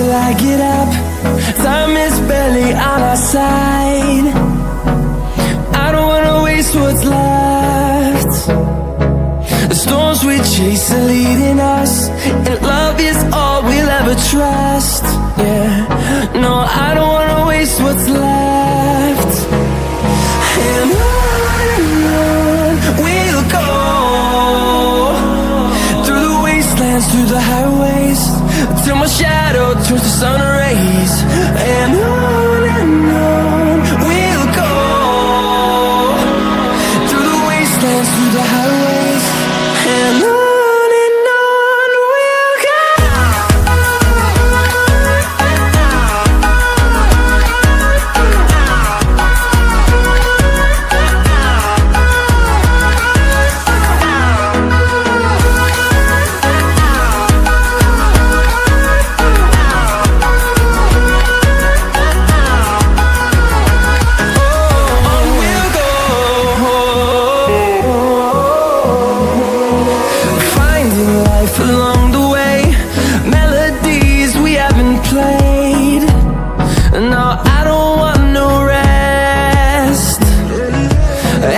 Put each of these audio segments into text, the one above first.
till I get up. Time is barely on our side. I don't wanna waste what's left. The storms we chase are leading us, and love is all we'll ever trust. Yeah, no, I don't wanna waste what's left. And on we'll go, through the wastelands, through the highways, till my shadow turns to sun rays. And on we'll go, through the wastelands, through the highways, and on we'll go. Along the way, melodies we haven't played. No, I don't want no rest.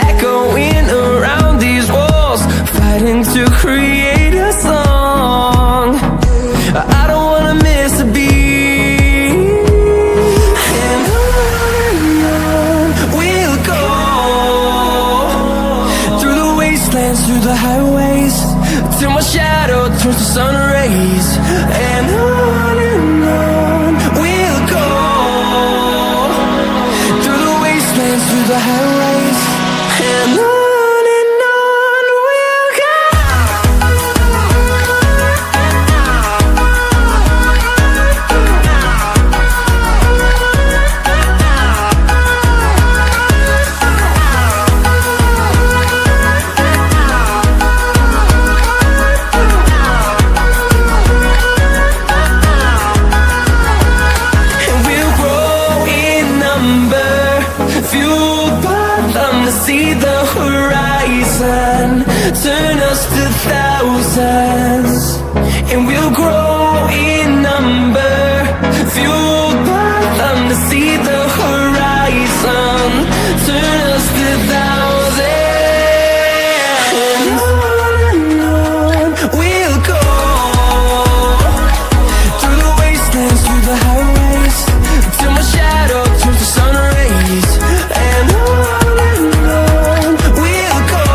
Echoing around these walls, fighting to create a song. I don't wanna miss a beat. And on we'll go, through the wastelands, through the highways, till my shadow turns to sun rays. And on we'll go, through the wastelands, through the highways, and on we'll go. Fueled by them to see the horizon, turn us to thousands, and we'll grow in number. Fueled by them to see the horizon, turn us to thousands, and on we'll go, through the wastelands, through the highways, till my shadow turns to sun rays. And on we'll go,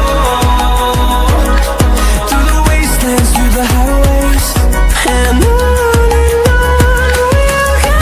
through the wastelands, through the highways, and on we'll go.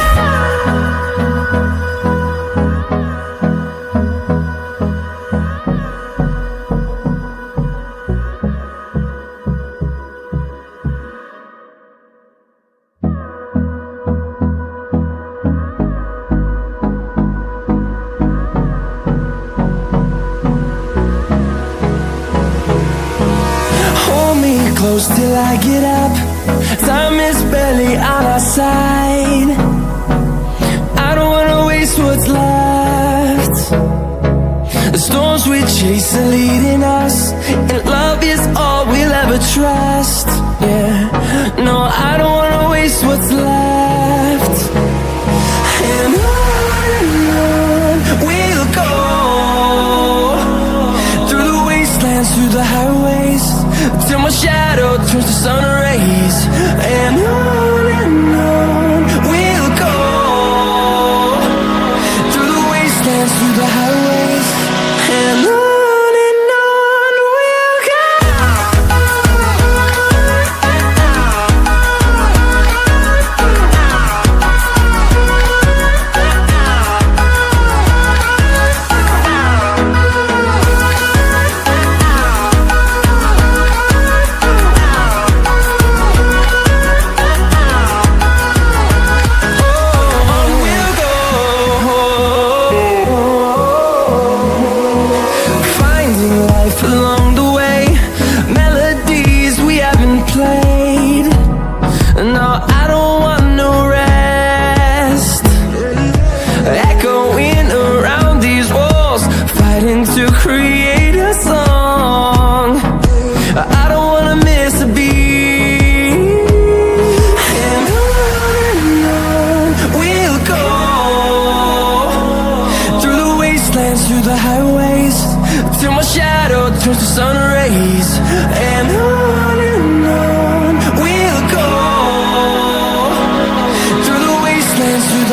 Hold me close till I get up. Time is barely on our side. I don't wanna waste what's left. The storms we chase are leading us, and love is all we'll ever trust. Yeah, no, I don't wanna waste what's left. And on we'll go, through the wastelands, through the highways, till my shadow turns to sun rays. And on we'll go, through the wastelands, through the highways, and on we'll go.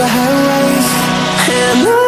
the highways, and